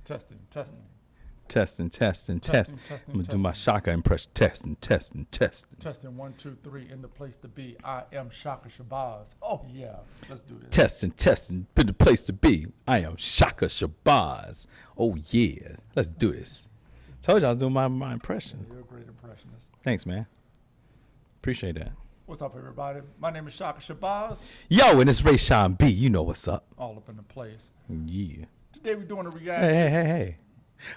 Testing. Testing. I'm gonna do my Shaka impression. Testing. Testing 1, 2, 3 in the place to be. I am Shaka Shabazz. Oh yeah, let's do this. Testing. Been the place to be. I am Shaka Shabazz. Oh yeah, let's do this. Told you I was doing my impression. You're a great impressionist. Thanks, man. Appreciate that. What's up, everybody? My name is Shaka Shabazz. Yo, and it's Rayshon B. You know what's up. All up in the place. Yeah. Today we're doing a reaction. Hey.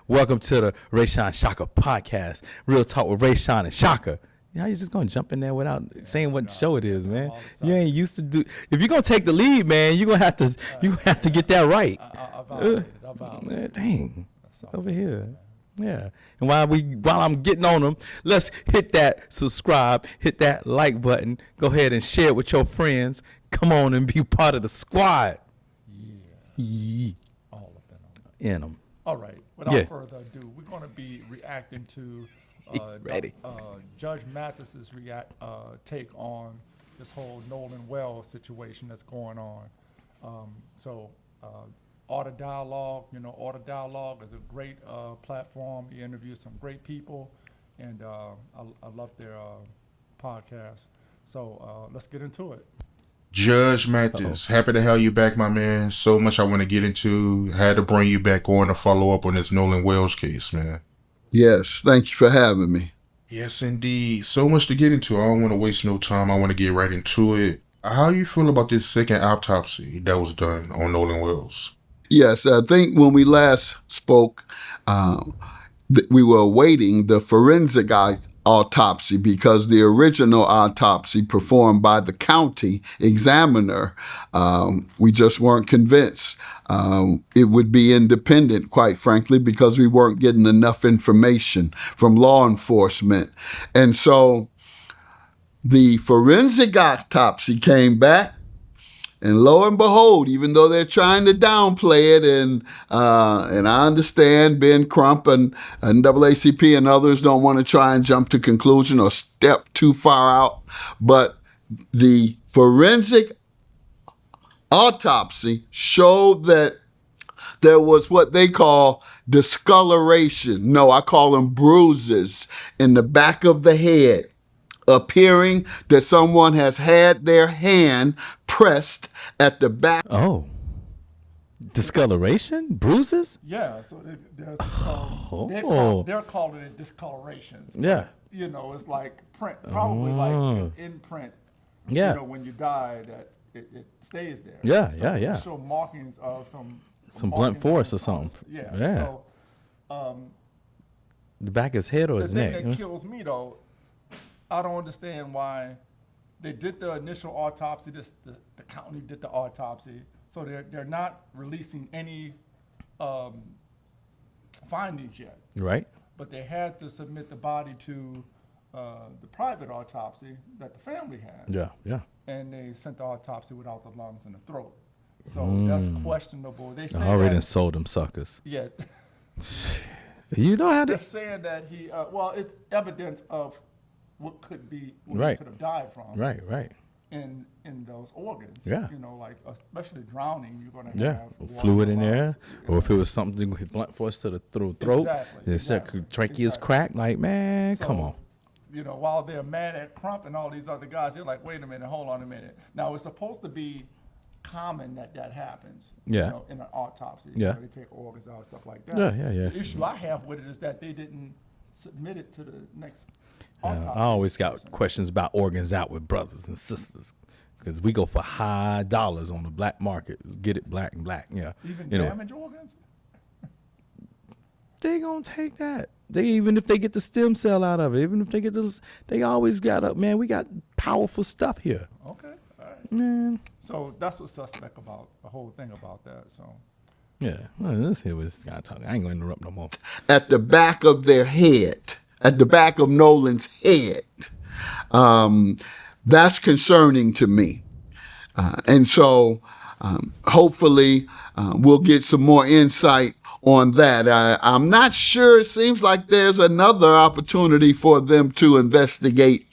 Welcome to the Rayshon Shaka podcast. Real talk with Rayshon and Shaka. How you just gonna jump in there without saying what show it is, man? You ain't used to do. If you're gonna take the lead, man, you're gonna have to get that right. I violated. Dang. Over here. Yeah. And while I'm getting on them, let's hit that subscribe, hit that like button. Go ahead and share it with your friends. Come on and be part of the squad. Yeah. All up in them. All right. Without further ado, we're going to be reacting to Judge Mathis's take on this whole Nolan Wells situation that's going on. Auto Dialogue, Auto Dialogue is a great platform. You interview some great people, and I love their podcast. So let's get into it. Judge Mathis, happy to have you back, my man. So much I want to get into. Had to bring you back on to follow up on this Nolan Wells case, man. Yes, thank you for having me. Yes, indeed. So much to get into. I don't want to waste no time. I want to get right into it. How you feel about this second autopsy that was done on Nolan Wells? Yes, I think when we last spoke, we were awaiting the forensic autopsy because the original autopsy performed by the county examiner, we just weren't convinced it would be independent, quite frankly, because we weren't getting enough information from law enforcement. And so the forensic autopsy came back. And lo and behold, even though they're trying to downplay it, and I understand Ben Crump and NAACP and others don't want to try and jump to conclusion or step too far out, but the forensic autopsy showed that there was what they call discoloration. No, I call them bruises in the back of the head, appearing that someone has had their hand pressed at the back. Oh, discoloration? Bruises? Yeah, so there's they're calling it discolorations. Yeah. It's like print, probably like an imprint. Yeah. When you die, that it stays there. Yeah, so yeah. Show markings of some blunt force or something. Yeah. So, the back of his head or his neck. The thing that kills me though, I don't understand why they did the initial autopsy. The county did the autopsy, so they're not releasing any findings yet. Right. But they had to submit the body to the private autopsy that the family had. Yeah. And they sent the autopsy without the lungs and the throat. So that's questionable. They say I already sold them suckers. Yeah. You know how they're saying that he. It's evidence of what could be what he could have died from. Right. In those organs. Yeah. Like especially drowning, you're gonna have fluid in there, or if it was something with blunt force to the throat, exactly. trachea's cracked. Like, man, so, come on. While they're mad at Crump and all these other guys, they're like, wait a minute, hold on a minute. Now it's supposed to be common that happens. Yeah. In an autopsy. Yeah. They take organs out, stuff like that. Yeah. The issue I have with it is that they didn't submit it to the next autopsy. I always got questions about organs out with brothers and sisters, because we go for high dollars on the black market. Get it black and black. Yeah. Even damaged organs? They gonna take that. Even if they get the stem cell out of it, even if they get this, they always got up. Man, we got powerful stuff here. Okay. All right. Man. So that's what's suspect about the whole thing about that. So. Yeah. Well, let's hear what this guy talking. I ain't gonna interrupt no more. At the back of their head, at the back of Nolan's head. That's concerning to me. And so hopefully we'll get some more insight on that. I'm not sure. It seems like there's another opportunity for them to investigate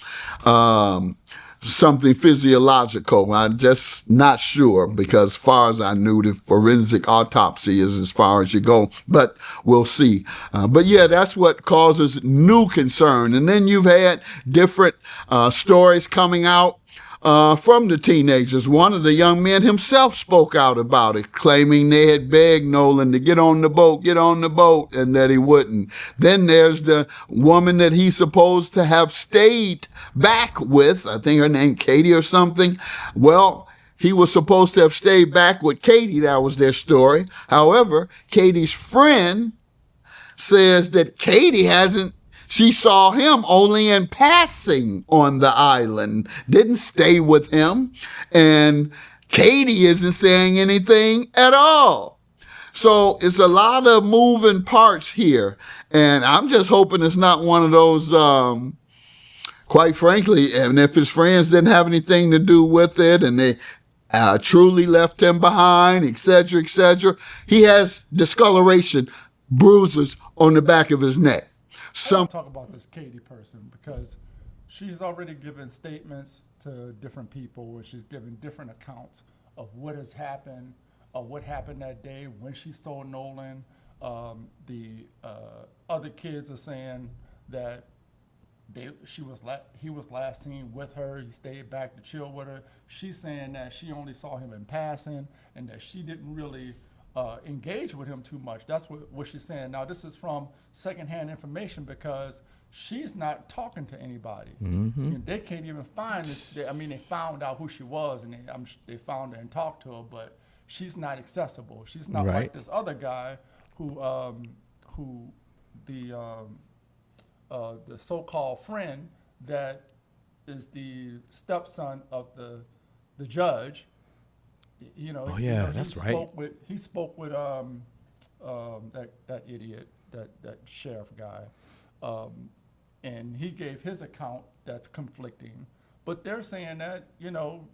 something physiological. I'm just not sure because as far as I knew, the forensic autopsy is as far as you go, but we'll see. But yeah, that's what causes new concern. And then you've had different stories coming out from the teenagers. One of the young men himself spoke out about it, claiming they had begged Nolan to get on the boat, and that he wouldn't. Then there's the woman that he's supposed to have stayed back with. I think her name Katie or something. Well, he was supposed to have stayed back with Katie. That was their story. However, Katie's friend says that she saw him only in passing on the island, didn't stay with him, and Katie isn't saying anything at all. So it's a lot of moving parts here, and I'm just hoping it's not one of those, quite frankly, and if his friends didn't have anything to do with it and they truly left him behind, etc., etc., he has discoloration, bruises on the back of his neck. I want to talk about this Katie person because she's already given statements to different people where she's given different accounts of what has happened, what happened that day when she saw Nolan. The other kids are saying that he was last seen with her. He stayed back to chill with her. She's saying that she only saw him in passing and that she didn't really engage with him too much. That's what she's saying. Now, this is from secondhand information because she's not talking to anybody. Mm-hmm. They can't even find this. They found out who she was and they found her and talked to her, but she's not accessible. She's not like this other guy who the so-called friend that is the stepson of the judge. That's right. He spoke with that idiot, that sheriff guy, and he gave his account that's conflicting. But they're saying that Nolan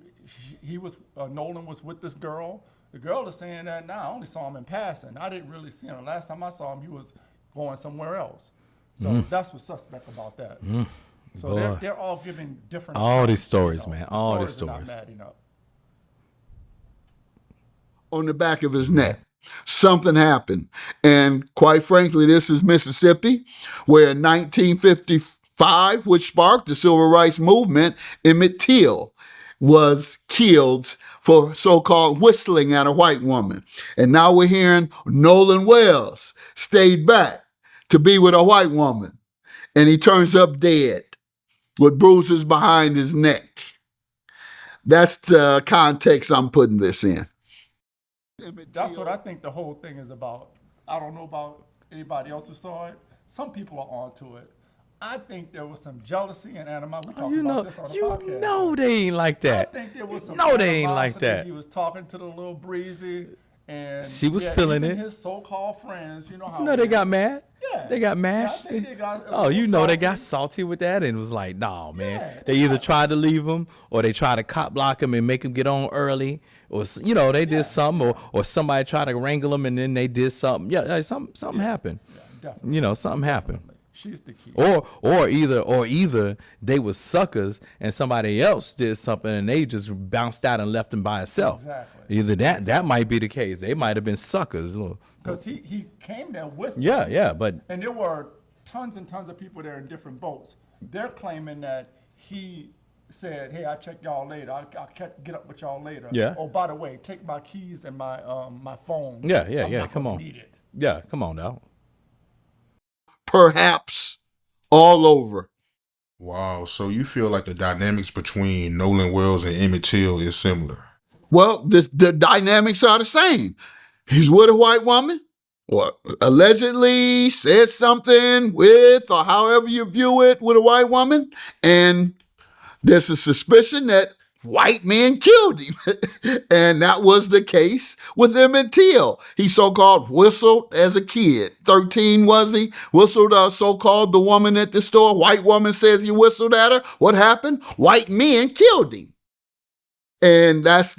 was with this girl. The girl is saying that I only saw him in passing. I didn't really see him. The last time I saw him, he was going somewhere else. So that's what's suspect about that. So they're all giving different. All these stories, man. All these stories. Not adding up. On the back of his neck. Something happened. And quite frankly, this is Mississippi, where in 1955, which sparked the civil rights movement, Emmett Till was killed for so-called whistling at a white woman. And now we're hearing Nolan Wells stayed back to be with a white woman. And he turns up dead with bruises behind his neck. That's the context I'm putting this in. That's what I think the whole thing is about. I don't know about anybody else who saw it. Some people are onto it. I think there was some jealousy and animosity. We talked about this on the podcast. You know they ain't like that. I think there was some they ain't like that. He was talking to the little breezy, and she was feeling it. His so-called friends, how they got mad. Yeah, they got mashed. Yeah, they got they got salty with that and was like, "Nah, man." Yeah, they either tried to leave him or they tried to cop block him and make him get on early, or they did something, or somebody tried to wrangle him and then they did something. Yeah, something happened. Yeah, definitely. Something happened. She's the key. Or either they were suckers and somebody else did something and they just bounced out and left him by himself. Exactly. Either that might be the case. They might have been suckers. Because he came there with them. Yeah, but and there were tons and tons of people there in different boats. They're claiming that he said, "Hey, I'll check y'all later. I'll get up with y'all later. Yeah. Oh, by the way, take my keys and my my phone. Yeah. Come on. Need it. Yeah, come on now. Perhaps all over. Wow, so you feel like the dynamics between Nolan Wells and Emmett Till is similar? Well, the dynamics are the same. He's with a white woman, or allegedly said something with, or however you view it, with a white woman, and there's a suspicion that white men killed him. And that was the case with Emmett Till. He so-called whistled as a kid. 13 was he? Whistled so-called the woman at the store. White woman says he whistled at her. What happened? White men killed him. And that's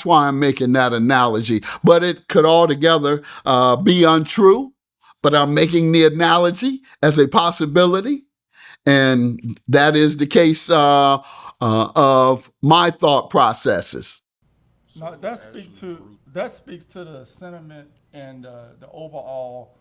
why I'm making that analogy. But it could altogether be untrue. But I'm making the analogy as a possibility. And that is the case of my thought processes. Now, that speaks to the sentiment and the overall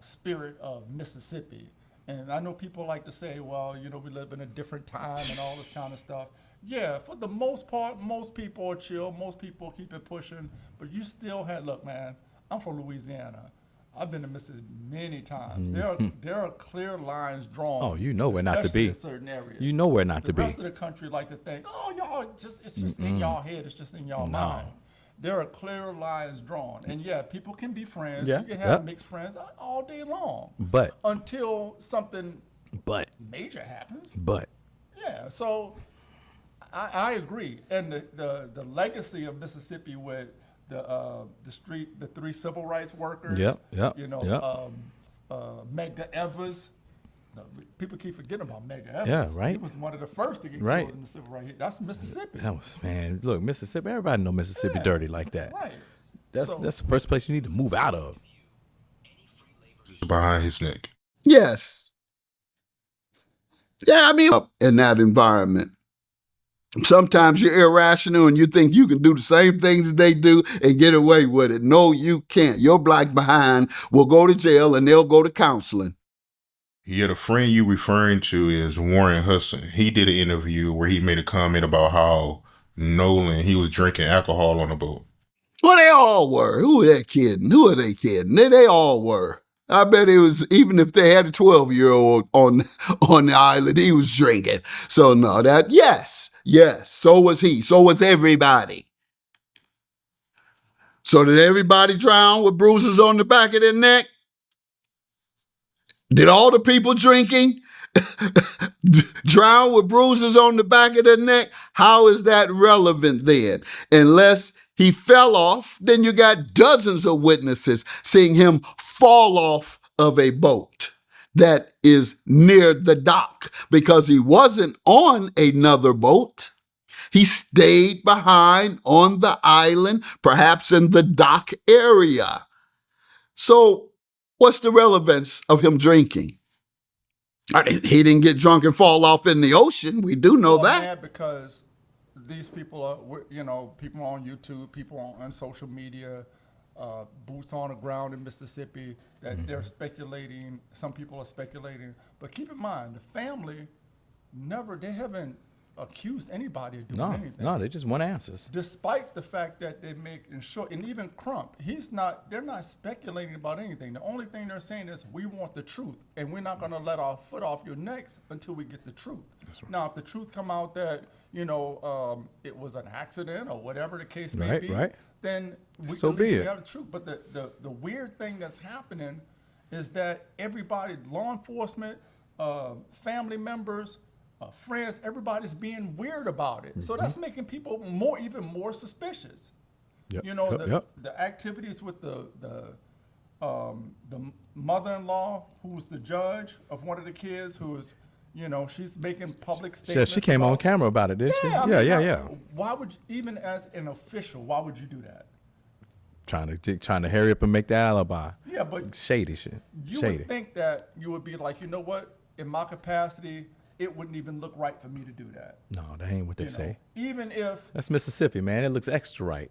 spirit of Mississippi. And I know people like to say, well, we live in a different time and all this kind of stuff. Yeah, for the most part, most people are chill. Most people keep it pushing. But you still look, man, I'm from Louisiana. I've been to Mississippi many times. There are clear lines drawn. Oh, you know where not to be. In certain areas. You know where not to be. The rest of the country like to think, oh, it's just in y'all head. It's just in y'all mind. There are clear lines drawn. And yeah, people can be friends. Yeah, You can have mixed friends all day long. But until something major happens. Yeah, so I agree. And the legacy of Mississippi with the three civil rights workers. Medgar Evers. People keep forgetting about Medgar Evers. Yeah, right. He was one of the first to get killed in the civil rights. That's Mississippi. That was, man. Look, Mississippi. Everybody know Mississippi dirty like that. Right. That's the first place you need to move out of. Behind his neck. Yes. Yeah, I mean, in that environment. Sometimes you're irrational and you think you can do the same things they do and get away with it. No, you can't. Your black behind will go to jail and they'll go to counseling. Yeah, the friend you referring to is Warren Hudson. He did an interview where he made a comment about how Nolan, he was drinking alcohol on the boat. Well, they all were. Who are they kidding? They all were. I bet it was, even if they had a 12-year-old on the island, he was drinking. So no, yes, so was he. So was everybody. So did everybody drown with bruises on the back of their neck? Did all the people drinking drown with bruises on the back of their neck? How is that relevant then? Unless he fell off, then you got dozens of witnesses seeing him fall off of a boat that is near the dock because he wasn't on another boat. He stayed behind on the island, perhaps in the dock area. So what's the relevance of him drinking? He didn't get drunk and fall off in the ocean. We do know that. Yeah, because these people are, people on YouTube, people on social media, boots on the ground in Mississippi, that they're speculating. Some people are speculating. But keep in mind, the family they haven't accused anybody of doing anything. No, they just want answers. Despite the fact that they make sure, and even Crump, they're not speculating about anything. The only thing they're saying is, we want the truth, and we're not going to let our foot off your necks until we get the truth. Right. Now, if the truth come out that, it was an accident or whatever the case may be, then we have the truth. But the weird thing that's happening is that everybody, law enforcement, family members, friends, everybody's being weird about it. So that's making people even more suspicious. The activities with the mother-in-law, who's the judge of one of the kids, who is, she's making public statements. Yeah, she came on camera about it, didn't she? Yeah. Why would even as an official, why would you do that? Trying to hurry up and make that alibi. Yeah, but shady shit. You would think that you would be like, you know what? In my capacity, it wouldn't even look right for me to do that. No, that ain't what they say. Even if that's Mississippi, man, it looks extra right.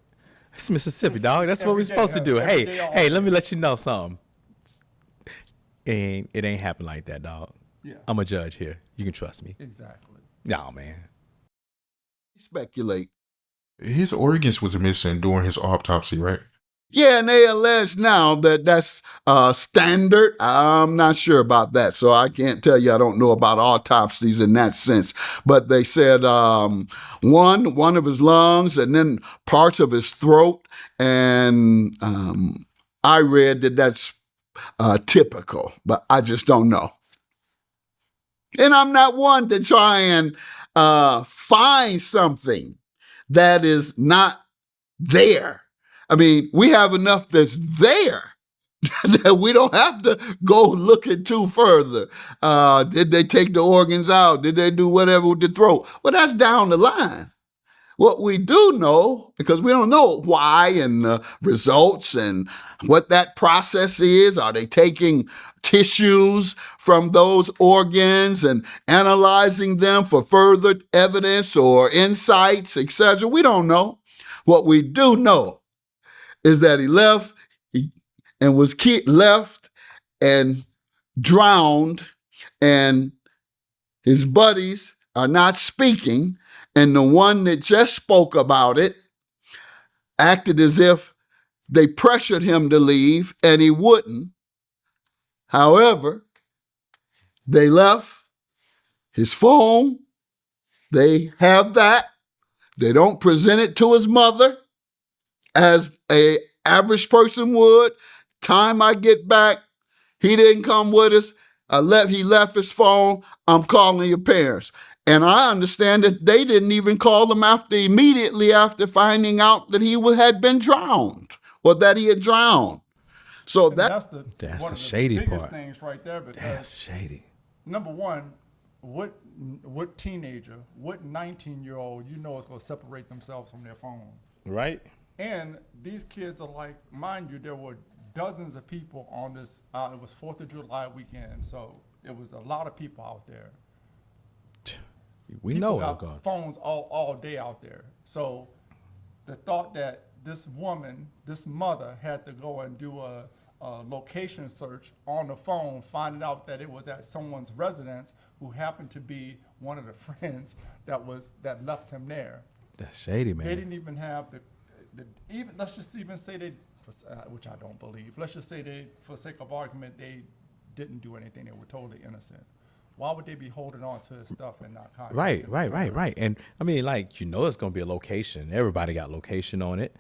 It's Mississippi, dog. That's what we're supposed to do. Hey, let me let you know something. It ain't happen like that, dog. Yeah, I'm a judge here. You can trust me. Exactly. No, man. Speculate. His organs was missing during his autopsy, right? Yeah, and they allege now that that's standard. I'm not sure about that, so I can't tell you. I don't know about autopsies in that sense. But they said one of his lungs and then parts of his throat, and I read that that's typical, but I just don't know. And I'm not one to try and find something that is not there. I mean, we have enough that's there that we don't have to go looking too further. Did they take the organs out? Did they do whatever with the throat? Well, that's down the line. What we do know, because we don't know why and results and what that process is. Are they taking tissues from those organs and analyzing them for further evidence or insights, etc.? We don't know. What we do know is that he left and was left and drowned, and his buddies are not speaking, and the one that just spoke about it acted as if they pressured him to leave and he wouldn't. However, they left his phone. They have that. They don't present it to his mother as a average person would. Time I get back, he didn't come with us. He left his phone. I'm calling your parents. And I understand that they didn't even call him immediately after finding out that he had been drowned or that he had drowned. So that's one the the shady biggest part. things right there. Because That's shady. number one, what teenager, what 19-year-old is going to separate themselves from their phone? Right? And these kids are like, mind you, there were dozens of people on this. It was 4th of July weekend, so it was a lot of people out there. We People know got God. phones all day out there. So the thought that this woman, this mother, had to go and do a location search on the phone, finding out that it was at someone's residence who happened to be one of the friends that left him there. That's shady, man. They didn't even have let's just even say they, which I don't believe. Let's just say they, for sake of argument, they didn't do anything. They were totally innocent. Why would they be holding on to his stuff and not contacting him? Right. And I mean, like, it's going to be a location. Everybody got location on it.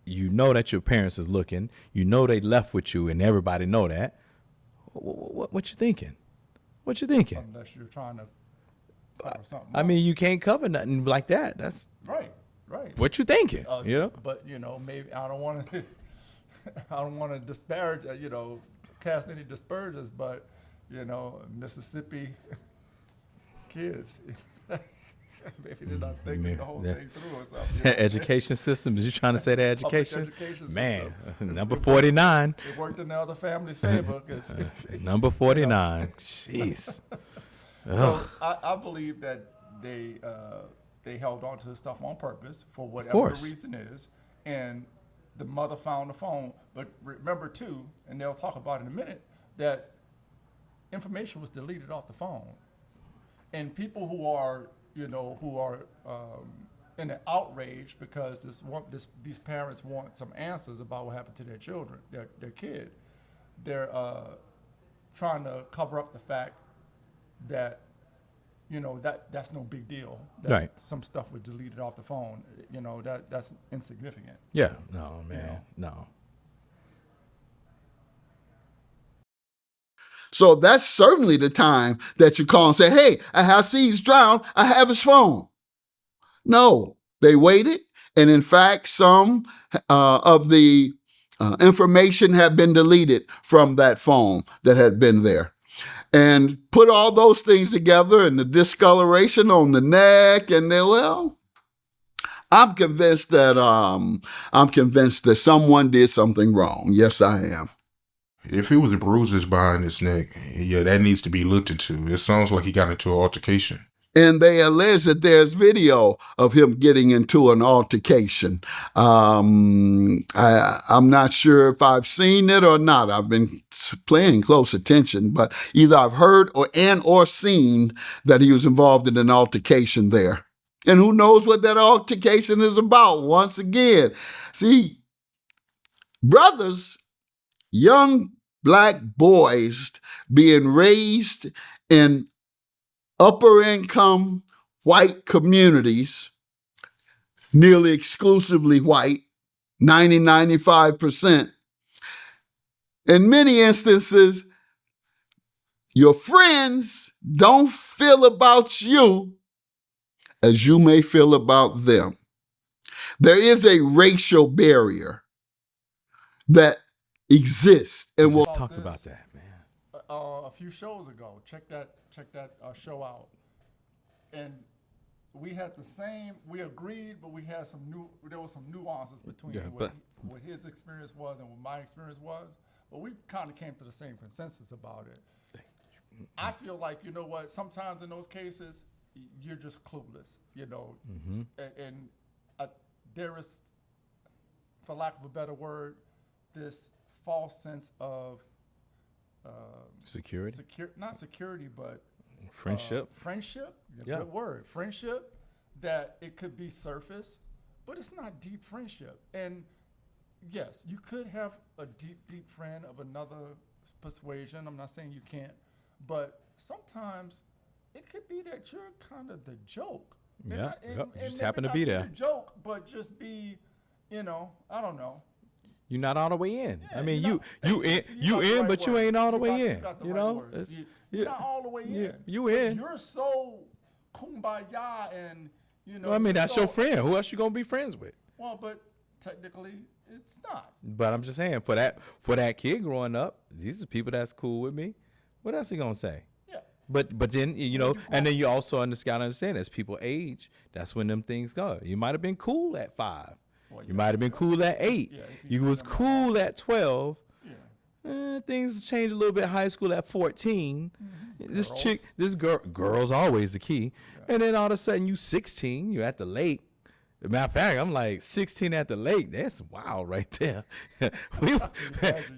You know that your parents is looking. You know they left with you, and everybody know that. What you thinking? What you thinking? Unless you're trying to cover something. I mean, you can't cover nothing like that. That's right. what you thinking. But maybe I don't want to. I don't want to disparage. Cast any dispersions, but Mississippi kids. Maybe they're not thinking the whole thing through or something. That education system. Is you trying to say the education? Education Man, system. number 49. It worked in the other family's favor. Number 49. Jeez. So I believe that they held on to the stuff on purpose for whatever the reason is, and the mother found the phone. But remember too, and they'll talk about it in a minute, that information was deleted off the phone, and people who are in an outrage because these parents want some answers about what happened to their children, their kid. They're trying to cover up the fact that that's no big deal. That Right. Some stuff was deleted off the phone. That's insignificant. Yeah. No, man. No. So that's certainly the time that you call and say, hey, I see he's drowned. I have his phone. No, they waited. And in fact, some of the information had been deleted from that phone that had been there. And put all those things together and the discoloration on the neck, and I'm convinced that someone did something wrong. Yes, I am. If it was bruises behind his neck, that needs to be looked into. It sounds like he got into an altercation. And they allege that there's video of him getting into an altercation. I'm not sure if I've seen it or not. I've been paying close attention, but either I've heard or seen that he was involved in an altercation there. And who knows what that altercation is about? Once again, see, brothers, young black boys being raised in upper income white communities, nearly exclusively white, 95%. In many instances, your friends don't feel about you as you may feel about them. There is a racial barrier that exists, and Let's talk about that, man. A few shows ago, check that show out, and we had the same. We agreed, but we had there was some nuances between what his experience was and what my experience was. But we kind of came to the same consensus about it. I feel like, you know what? Sometimes in those cases, you're just clueless. You know, and there is, for lack of a better word, this false sense of security. Not security, but friendship. Friendship. Yeah. Good word. Friendship. That it could be surface, but it's not deep friendship. And yes, you could have a deep friend of another persuasion. I'm not saying you can't, but sometimes it could be that you're kind of the joke. Yeah, and just happen to be there. The joke, but just be, I don't know. You're not all the way in. Yeah, I mean, you in, but you ain't all the way in. You're not all the way in. You in. You're so kumbaya and, I mean, that's your friend. Who else you gonna be friends with? Well, but technically, it's not. But I'm just saying, for that kid growing up, these are people that's cool with me. What else he gonna say? Yeah. But then and then you also gotta understand, as people age, that's when them things go. You might have been cool at 5. Well, you might have been cool at 8. Yeah, you was cool at 12. Things change a little bit. High school at 14. This girl's always the key. Yeah. And then all of a sudden you 16, you're at the lake. As a matter of fact, I'm like 16 at the lake. That's wild right there.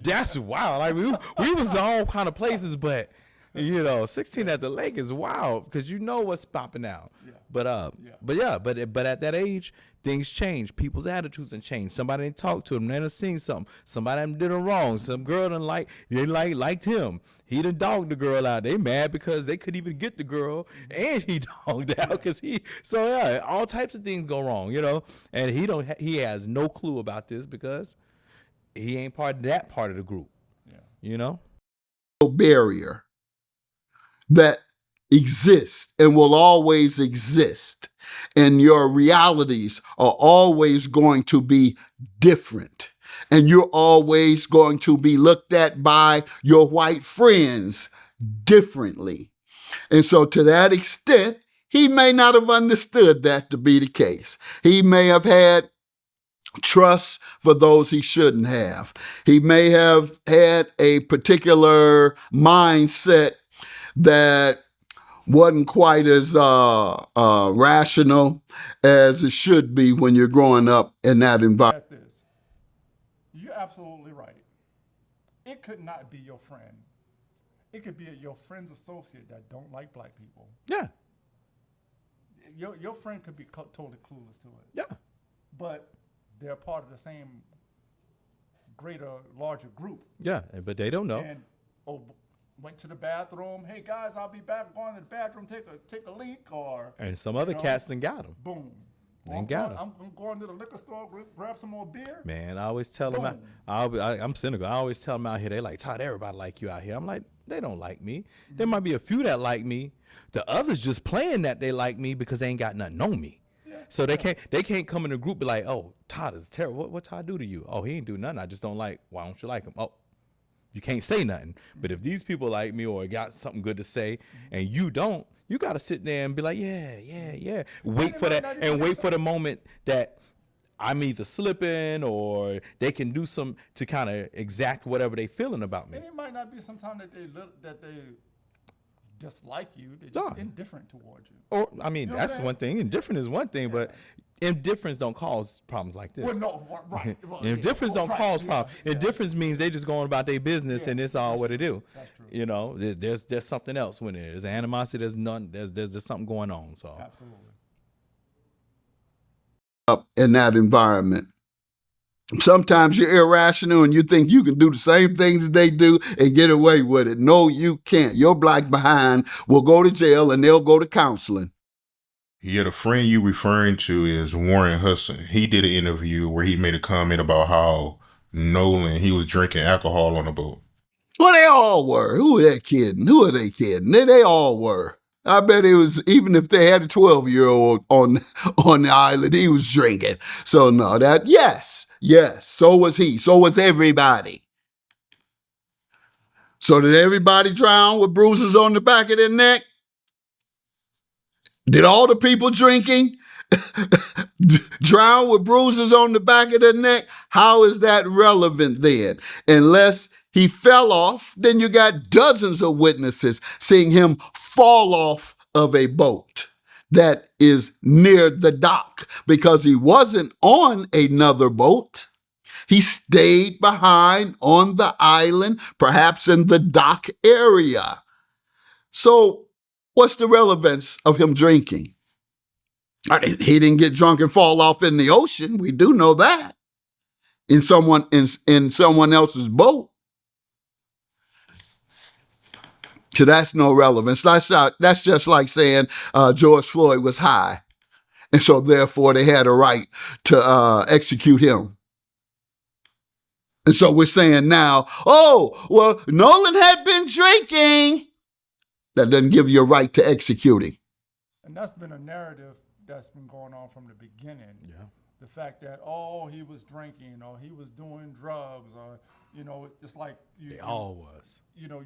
That's wild. Like we was all kind of places, but 16 at the lake is wild because you know what's popping out. Yeah. But at that age, things change. People's attitudes and change. Somebody didn't talk to them. They done seen something. Somebody did them wrong. Some girl liked him. He done dogged the girl out. They mad because they couldn't even get the girl, and he dogged out because all types of things go wrong, And he has no clue about this because he ain't part of that part of the group. Yeah. Barrier that exists and will always exist, and your realities are always going to be different, and you're always going to be looked at by your white friends differently. And so to that extent, he may not have understood that to be the case. He may have had trust for those he shouldn't have. He may have had a particular mindset that wasn't quite as rational as it should be when you're growing up in that environment. You're absolutely right. It could not be your friend. It could be your friend's associate that don't like black people. Yeah. Your friend could be totally clueless to it. Yeah. But they're part of the same larger group. Yeah, but they don't know. And went to the bathroom. Hey guys, I'll be back. Going to the bathroom, take a leak, and some other cats done got them. Boom. I'm going to the liquor store, grab some more beer. Man, I always tell them, I'm cynical. I always tell them out here, they like, Todd, everybody like you out here. I'm like, they don't like me. Mm-hmm. There might be a few that like me. The others just playing that they like me because they ain't got nothing on me. Yeah. So they can't come in a group and be like, oh, Todd is terrible. What Todd do to you? Oh, he ain't do nothing. I just don't like. Why don't you like him? Oh, you can't say nothing. But if these people like me or got something good to say and you don't, you got to sit there and be like, yeah. Wait for that and wait for the moment that I'm either slipping or they can do some to kind of exact whatever they feeling about me. And it might not be sometime that they dislike you. They're just indifferent towards you. Or, I mean, that's one thing. Indifferent is one thing, but indifference don't cause problems like this. Well, no, right. Well, indifference don't cause problems. Yeah. Indifference means they just going about their business and it's all what they do. That's true. There's something else when there's animosity. There's none. There's something going on. So absolutely. Up in that environment. Sometimes you're irrational and you think you can do the same things they do and get away with it. No, you can't. Your black behind will go to jail and they'll go to counseling. Yeah, the friend you referring to is Warren Hudson. He did an interview where he made a comment about how Nolan, he was drinking alcohol on the boat. Well, they all were. Who are they kidding? They all were. I bet it was, even if they had a 12-year-old on the island, he was drinking. So no, yes, so was he. So was everybody. So did everybody drown with bruises on the back of their neck? Did all the people drinking drown with bruises on the back of their neck? How is that relevant then? Unless he fell off, then you got dozens of witnesses seeing him fall off of a boat that is near the dock because he wasn't on another boat. He stayed behind on the island, perhaps in the dock area. So what's the relevance of him drinking? He didn't get drunk and fall off in the ocean. We do know that. In someone else's boat. So that's no relevance. That's just like saying George Floyd was high. And so therefore they had a right to execute him. And so we're saying now, oh, well, Nolan had been drinking. That doesn't give you a right to execute him. And that's been a narrative that's been going on from the beginning. Yeah. The fact that, oh, he was drinking or he was doing drugs or, it's like They all was. You're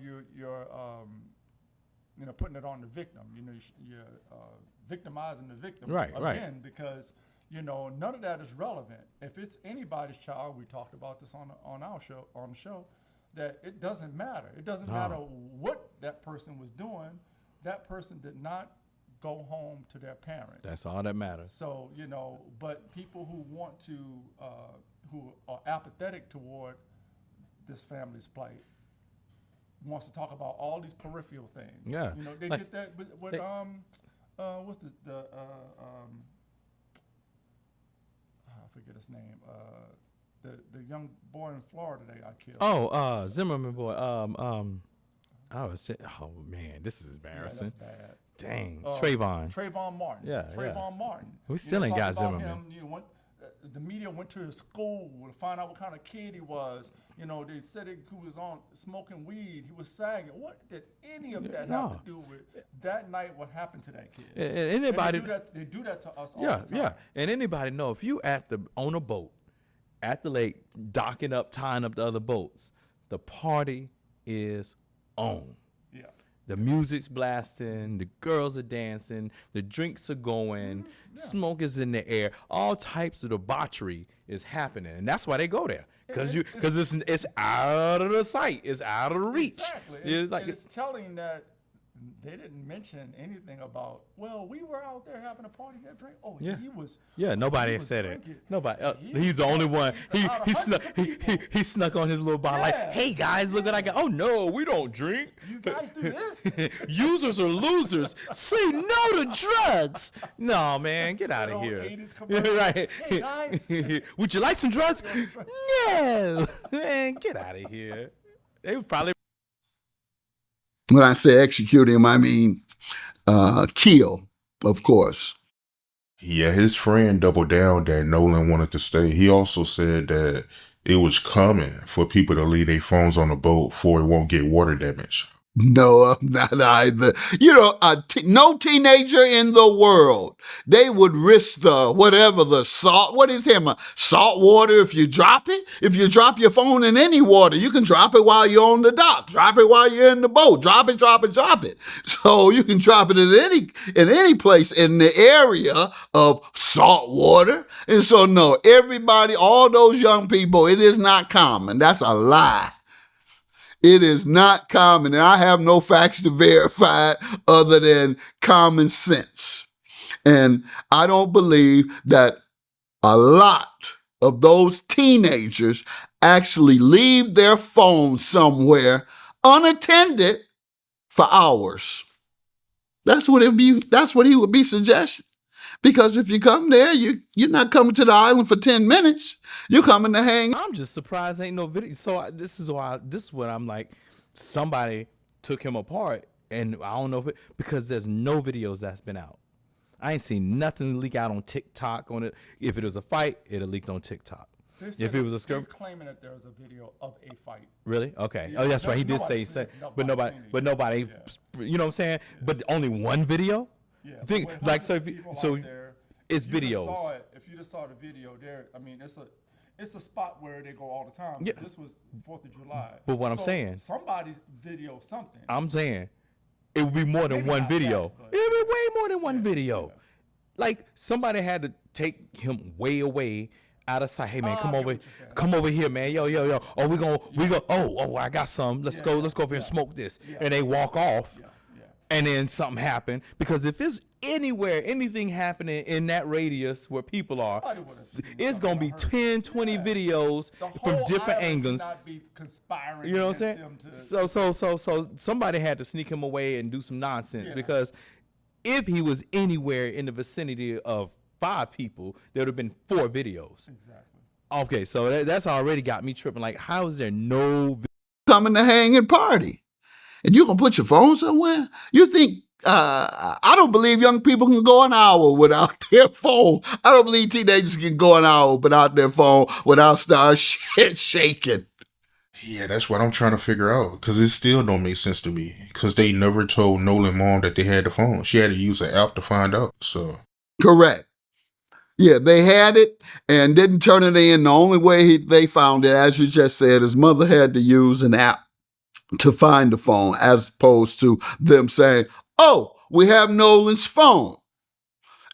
putting it on the victim. You're victimizing the victim again because, none of that is relevant. If it's anybody's child, we talked about this on the show, that it doesn't matter. It doesn't matter what that person was doing. That person did not go home to their parents. That's all that matters. So, but people who want to, who are apathetic toward this family's plight, wants to talk about all these peripheral things. Yeah. They like, get that with what's I forget his name. The young boy in Florida they got killed. Zimmerman boy. I was saying, oh man, this is embarrassing. Yeah, that's bad. Dang, Trayvon. Trayvon Martin. Yeah, Trayvon Martin. We still ain't got talking Zimmerman. about him, the media went to his school to find out what kind of kid he was. They said he was on smoking weed. He was sagging. What did any of that have to do with that night? What happened to that kid? And anybody? They do that to us all the time. Yeah. And anybody know if you on a boat at the lake, docking up, tying up the other boats, the party is on. Yeah. The music's blasting, the girls are dancing, the drinks are going, smoke is in the air, all types of debauchery is happening, and that's why they go there because it's out of the sight, it's out of the reach. Exactly. It's telling that they didn't mention anything about. Well, we were out there having a party, had a drink. Oh, yeah. He was. Yeah, nobody had said it. Nobody. He's the only one. He snuck on his little bottle. Like, hey guys, look what I got. Oh no, we don't drink. You guys do this. Users are losers. Say no to drugs. No, man, get out of here. Right. Hey guys, would you like some drugs? No, man, get out of here. They would probably. When I say execute him, I mean kill, of course. Yeah, his friend doubled down that Nolan wanted to stay. He also said that it was common for people to leave their phones on the boat for it won't get water damage. No, not either. No teenager in the world, they would risk the salt. What is him? Salt water if you drop it? If you drop your phone in any water, you can drop it while you're on the dock. Drop it while you're in the boat. Drop it. So you can drop it in any place in the area of salt water. And so no, everybody, all those young people, it is not common. That's a lie. It is not common, and I have no facts to verify it other than common sense. And I don't believe that a lot of those teenagers actually leave their phones somewhere unattended for hours. That's what he would be suggesting. Because if you come there, you're not coming to the island for 10 minutes. You're coming to hang. I'm just surprised ain't no video. So this is what I'm like. Somebody took him apart, and I don't know because there's no videos that's been out. I ain't seen nothing leak out on TikTok on it. If it was a fight, it'll leaked on TikTok. If it was a they're claiming that there was a video of a fight. Really? Okay. Yeah, oh, that's right. He did say, but nobody. Yeah. You know what I'm saying? But only one video. Yeah. Think like so. It's videos. If you just saw the video there, I mean, it's a spot where they go all the time. Yeah. This was 4th of July. But what I'm saying, somebody video something. I'm saying, it would be more than Maybe one not video. that, but- It would be way more than one video. Like somebody had to take him way away out of sight. Hey man, I come get over, what you're saying. come over here, man. Yo. Oh, we go. Oh, I got some. Let's go over here and smoke this. Yeah. And they walk off. Yeah. And then something happened, because if it's anywhere, anything happening in that radius where people are, Somebody would've seen it's going to be something. 10, 20 videos The from whole different island angles. cannot be conspiring You know what I'm against saying? them to- So somebody had to sneak him away and do some nonsense, Yeah. because if he was anywhere in the vicinity of 5 people, there would have been 4 videos. Exactly. Okay, so that's already got me tripping. Like, how is there no Coming to hang and party. And you going to put your phone somewhere? You think, I don't believe young people can go an hour without their phone. I don't believe teenagers can go an hour without their phone without start shit shaking. Yeah, that's what I'm trying to figure out, because it still don't make sense to me, because they never told Nolan mom that they had the phone. She had to use an app to find out. So Correct. Yeah, they had it and didn't turn it in. The only way they found it, as you just said, his mother had to use an app to find the phone, as opposed to them saying, oh, we have Nolan's phone.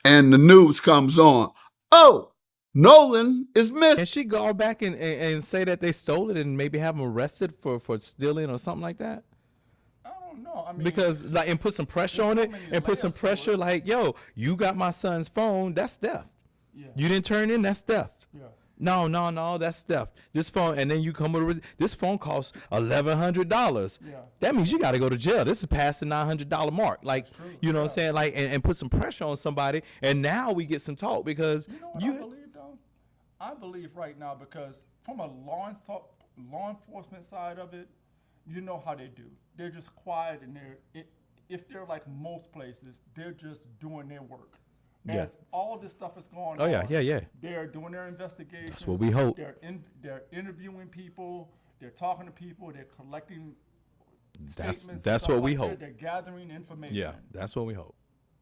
And the news comes on. Oh, Nolan is missing. Can she go back and say that they stole it and maybe have them arrested for stealing or something like that? I don't know. I mean, Because like, and put some pressure there's on so it, many and put some layers to pressure it. like, yo, you got my son's phone, that's theft. Yeah. You didn't turn in, that's theft. Yeah. No, that's theft. This phone, and then you come with this phone costs $1,100. Yeah. That means you got to go to jail. This is past the $900 mark. Like, true. you know what I'm Yeah. saying? Like, and put some pressure on somebody, and now we get some talk, because You know what I believe though? I believe right now, because from a law enforcement side of it, you know how they do. They're just quiet, and if they're like most places, they're just doing their work. Yeah. As all this stuff is going Oh, on, yeah. they're doing their investigations. That's what we hope. They're interviewing people. They're talking to people. They're collecting statements. and that's stuff what we like that. hope. They're gathering information. Yeah, that's what we hope.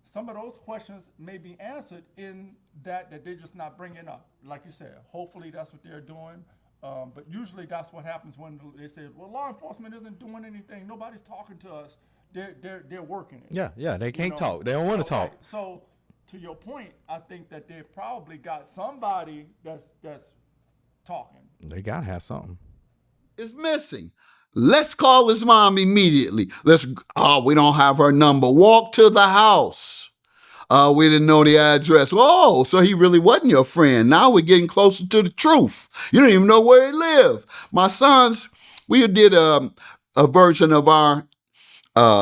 Some of those questions may be answered in that they're just not bringing up. Like you said, hopefully that's what they're doing. But usually that's what happens when they say, well, law enforcement isn't doing anything. Nobody's talking to us. They're working it. Yeah, they can't know? talk. They don't want to So, talk. right, so to your point, I think that they probably got somebody that's talking. They got to have something. Is missing. Let's call his mom immediately. We don't have her number. Walk to the house. We didn't know the address. Oh, so he really wasn't your friend. Now we're getting closer to the truth. You don't even know where he lived. My sons, we did a version of our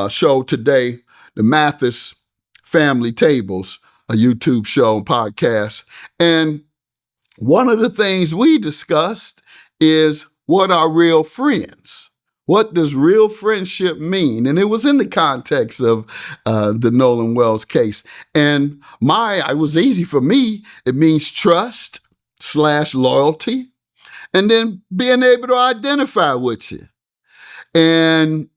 show today, the Mathis Family Tables, a YouTube show and podcast. And one of the things we discussed is, what are real friends? What does real friendship mean? And it was in the context of the Nolan Wells case. And it was easy for me. It means trust / loyalty, and then being able to identify with you. And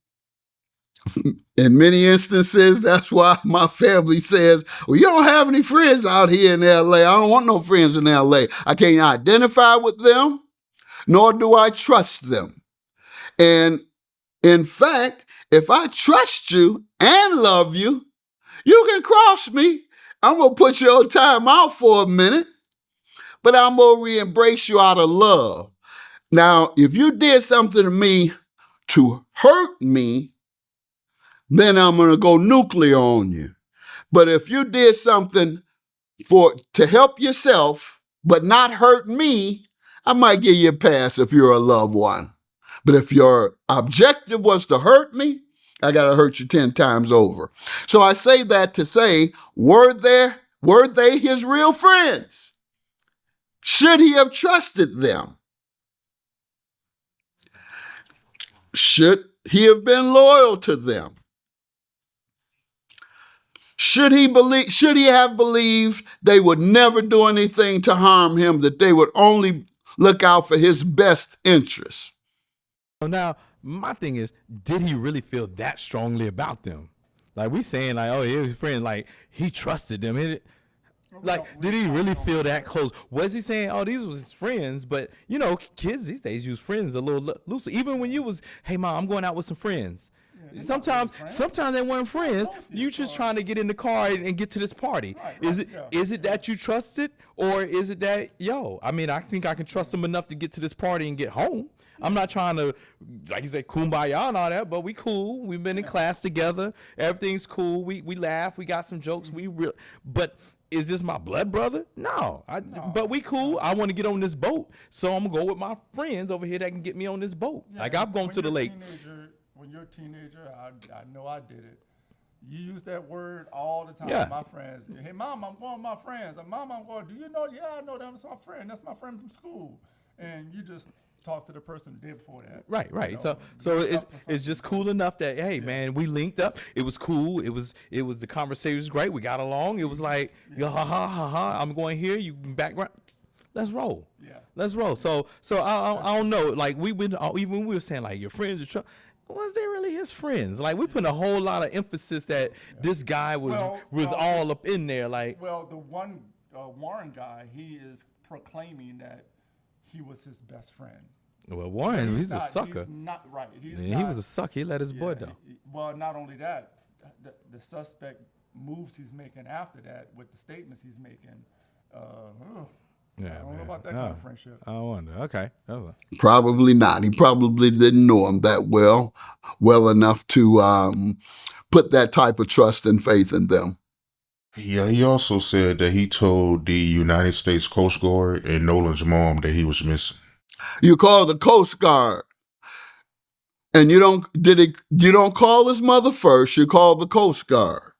in many instances, that's why my family says, well, you don't have any friends out here in LA. I don't want no friends in LA. I can't identify with them, nor do I trust them. And in fact, if I trust you and love you, you can cross me. I'm going to put you on time out for a minute, but I'm going to re-embrace you out of love. Now, if you did something to me to hurt me, then I'm going to go nuclear on you. But if you did something to help yourself, but not hurt me, I might give you a pass if you're a loved one. But if your objective was to hurt me, I got to hurt you 10 times over. So I say that to say, were they his real friends? Should he have trusted them? Should he have been loyal to them? Should he have believed they would never do anything to harm him, that they would only look out for his best interests? So now, my thing is, did he really feel that strongly about them? Like, we saying, like, oh, he was a friend, like, he trusted them. Like, did he really feel that close? Was he saying, oh, these was his friends? But, you know, kids these days use friends a little loosely. Even when you was, hey, mom, I'm going out with some friends. Sometimes they weren't friends. You just trying to get in the car and get to this party. Is it that you trusted, or is it that I think I can trust them enough to get to this party and get home. I'm not trying to, like you say, kumbaya and all that, but we cool. We've been in class together. Everything's cool. We laugh. We got some jokes. But is this my blood brother? No. But we cool. I want to get on this boat, so I'm gonna go with my friends over here that can get me on this boat. Yeah, like I've gone to the lake. When you're a teenager, I know I did it. You use that word all the time. Yeah. My friends. Hey, Mom, I'm going with my friends. Mom, I'm going. Do you know? Yeah, I know them. That's my friend. That's my friend from school. And you just talk to the person the day before that. Right. So it's just cool enough that man, we linked up. It was cool. It was the conversation was great. We got along. It was like ha. I'm going here. You background. Let's roll. Yeah. Let's roll. So I don't know. Like we were saying like your friends are. Was they really his friends? Like we put a whole lot of emphasis that this guy was all up in there. Like the one Warren guy, he is proclaiming that he was his best friend. Well, Warren, he's a sucker. He's not right. He was a sucker. He let his boy down. Well, not only that, the suspect moves he's making after that with the statements he's making. I don't know about that kind of friendship. I wonder. Okay. Probably not. He probably didn't know him that well enough to put that type of trust and faith in them. Yeah, he also said that he told the United States Coast Guard and Nolan's mom that he was missing. You call the Coast Guard, and you don't call his mother first. You call the Coast Guard.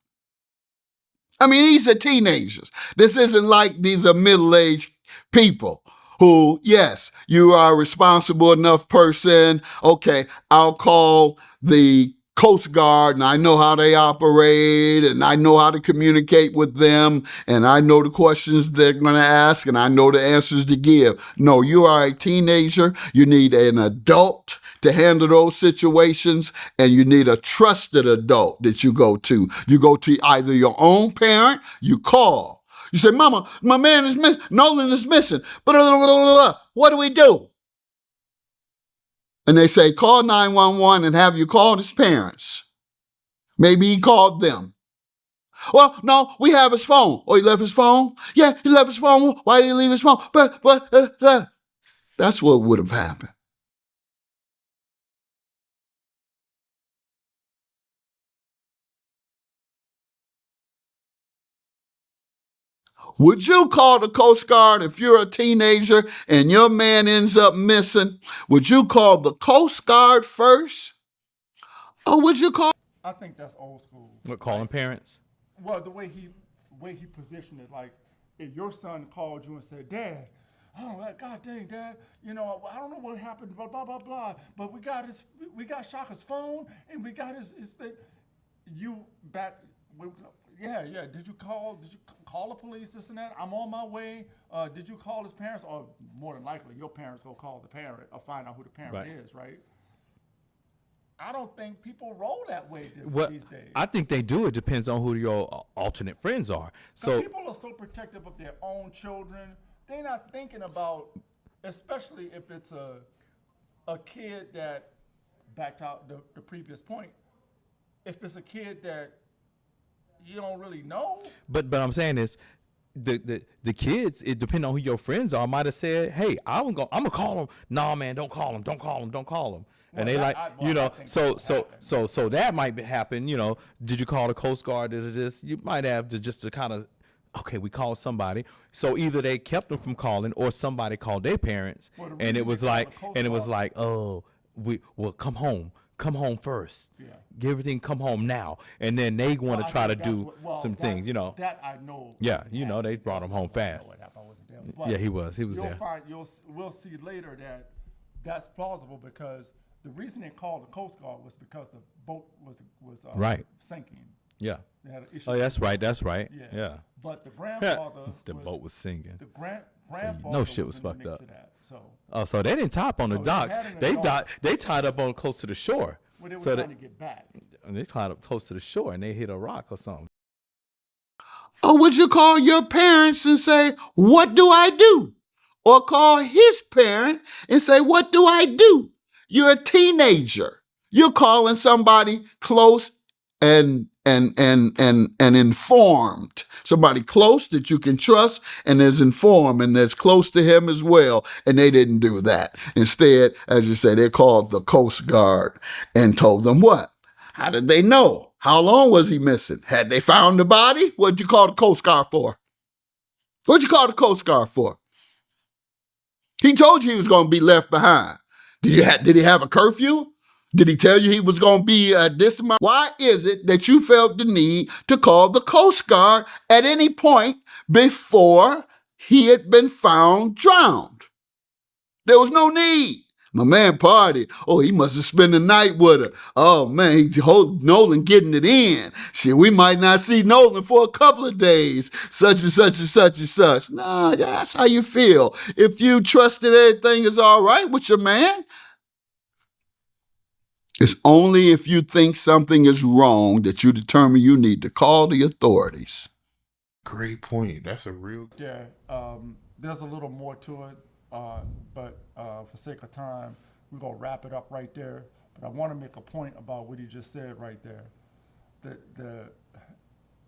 I mean, these are teenagers. This isn't like these are middle-aged people who, yes, you are a responsible enough person. Okay, I'll call the Coast Guard, and I know how they operate, and I know how to communicate with them, and I know the questions they're going to ask, and I know the answers to give. No, you are a teenager. You need an adult to handle those situations, and you need a trusted adult that you go to. You go to either your own parent, you call. You say, Mama, my man is missing. Nolan is missing. What do we do? And they say, call 911 and have you call his parents. Maybe he called them. Well, no, we have his phone. Oh, he left his phone? Yeah, he left his phone. Why did he leave his phone? That's what would have happened. Would you call the Coast Guard if you're a teenager and your man ends up missing? Would you call the Coast Guard first? Or would you call... I think that's old school. What, calling parents? Well, the way he positioned it, like if your son called you and said, Dad, oh, God dang, Dad, I don't know what happened, blah, blah, blah, blah, but we got Shaka's phone and we got his you back... Yeah. Did you call the police, this and that? I'm on my way. Did you call his parents? Or more than likely, your parents go call the parent or find out who the parent is, right? I don't think people roll that way these days. I think they do. It depends on who your alternate friends are. So people are so protective of their own children. They're not thinking about, especially if it's a kid that, back to the previous point, if it's a kid that you don't really know. But I'm saying is the kids, it depends on who your friends are, might have said, hey, I'm gonna call him. No, man, don't call him. And they so that might happen. Did you call the Coast Guard? This you might have to kind of, okay, we called somebody. So either they kept them from calling, or somebody called their parents, and it was like, oh, come home. Come home first. Yeah. Get everything. Come home now, and then they want to try to do some things. That I know. Yeah, they brought him home fast. I wasn't there. But yeah, he was there. We'll see later that that's plausible, because the reason they called the Coast Guard was because the boat was sinking. Yeah. They had an issue. Oh, that's right. Yeah. But the grandfather. The boat was sinking. The grandfather. No shit was fucked up. So they didn't tie up on the docks. They tied up on close to the shore. Well, they were trying to get back. And they tied up close to the shore, and they hit a rock or something. Or would you call your parents and say, what do I do? Or call his parent and say, what do I do? You're a teenager. You're calling somebody close and informed. Somebody close that you can trust and is informed and is close to him as well. And they didn't do that. Instead, as you say, they called the Coast Guard and told them what? How did they know? How long was he missing? Had they found the body? What'd you call the Coast Guard for? What'd you call the Coast Guard for? He told you he was going to be left behind. Did he have a curfew? Did he tell you he was going to be this amount? Why is it that you felt the need to call the Coast Guard at any point before he had been found drowned? There was no need. My man partied. Oh, he must have spent the night with her. Oh, man, Nolan getting it in. Shit, we might not see Nolan for a couple of days. Such and such and such and such. Nah, that's how you feel. If you trust that everything is all right with your man, it's only if you think something is wrong that you determine you need to call the authorities. Great point. That's a real. Yeah, there's a little more to it, but for sake of time, we're going to wrap it up right there. But I want to make a point about what he just said right there.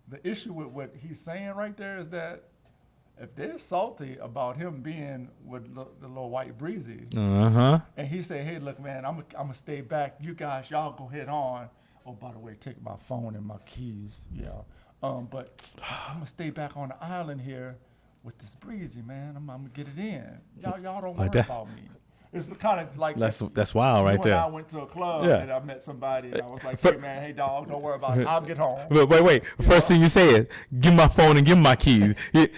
The issue with what he's saying right there is that if they're salty about him being with the little white breezy, and he said, hey, look, man, I'm gonna stay back. You guys, y'all go head on. Oh, by the way, take my phone and my keys. Yeah. But I'm gonna stay back on the island here with this breezy, man. I'm gonna get it in. Y'all don't worry about me. It's the kind of like that's wild right there. I went to a club and I met somebody and I was like, hey man, hey dog, don't worry about it. I'll get home. But wait. First thing you say is, give me my phone and give me my keys. You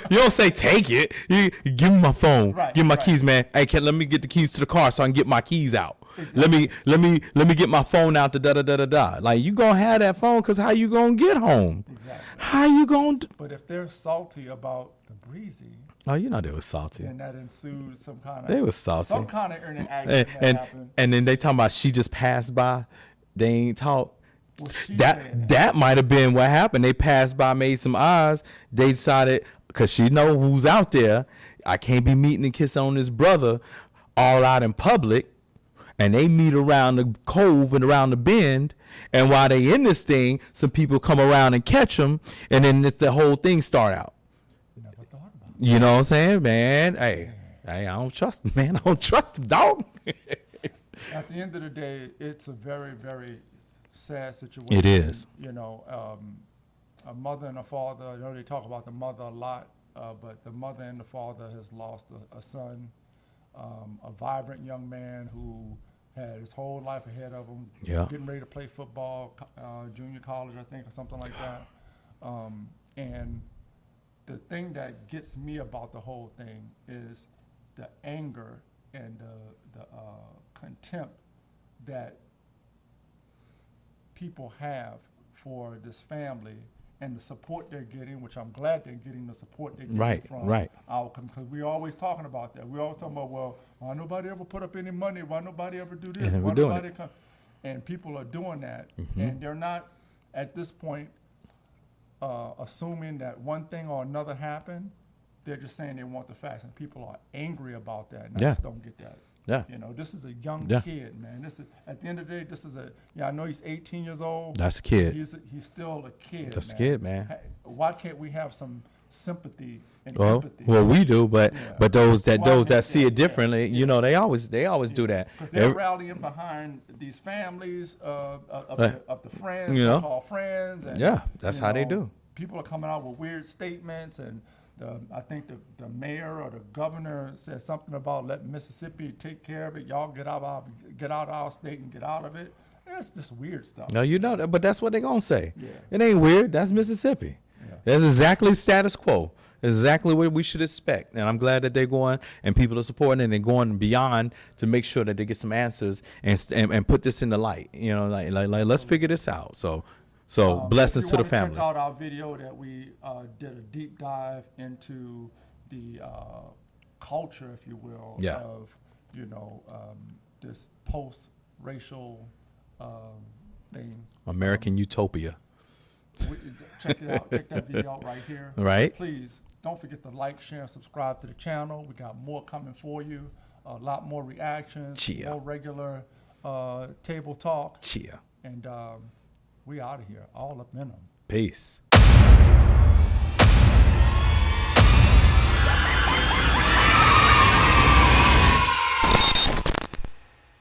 don't say take it. You give me my phone, give me my keys, man. Hey, let me get the keys to the car so I can get my keys out. Exactly. Let me get my phone out to da. Like, you gonna have that phone because how you gonna get home? Exactly. How you gonna But if they're salty about the breezy, oh, you know they was salty. And that ensued some kind of some kind of interaction happened. And then they talking about she just passed by. They ain't talk. Well, that might have been what happened. They passed by, made some eyes. They decided, because she know who's out there, I can't be meeting and kissing on this brother all out in public. And they meet around the cove and around the bend. And while they in this thing, some people come around and catch them. And then the whole thing start out. Never thought about it. You know what I'm saying, man? Hey, I don't trust him, man. I don't trust him, dog. At the end of the day, it's a very, very sad situation. It is. You know, a mother and a father, I know they talk about the mother a lot, but the mother and the father has lost a son, a vibrant young man who had his whole life ahead of him, getting ready to play football, junior college, I think, or something like that. And the thing that gets me about the whole thing is the anger and the contempt that people have for this family and the support they're getting, which I'm glad they're getting the support they're getting from our, because we're always talking about that. We're always talking about, well, why nobody ever put up any money? Why nobody ever do this? Why nobody come? And people are doing that, and they're not at this point assuming that one thing or another happened. They're just saying they want the facts, and people are angry about that, and I just don't get that. Yeah. You know, this is a young kid, man. This is, at the end of the day, this is I know he's 18 years old. That's a kid. He's still a kid. That's a kid, man. Why can't we have some sympathy and empathy? Well, we do, but those that see it differently, you know, they always do that. Because they're rallying behind these families of the friends, so-called friends. And, that's how they do. People are coming out with weird statements, and I think the mayor or the governor said something about let Mississippi take care of it. Y'all get out of our state and get out of it. That's just weird stuff. No, you know that, but that's what they're gonna say. Yeah. It ain't weird. That's Mississippi. Yeah. That's exactly status quo. Exactly what we should expect. And I'm glad that they're going and people are supporting and they're going beyond to make sure that they get some answers and put this in the light. You know, like let's figure this out. So blessings to the family. Check out our video that we did a deep dive into the culture, if you will, of this post-racial thing. American utopia. Check it out. Check that video out right here. Right. Please don't forget to like, share, and subscribe to the channel. We got more coming for you. A lot more reactions, more regular Table Talk. Cheer. And we out of here, all up in them. Peace.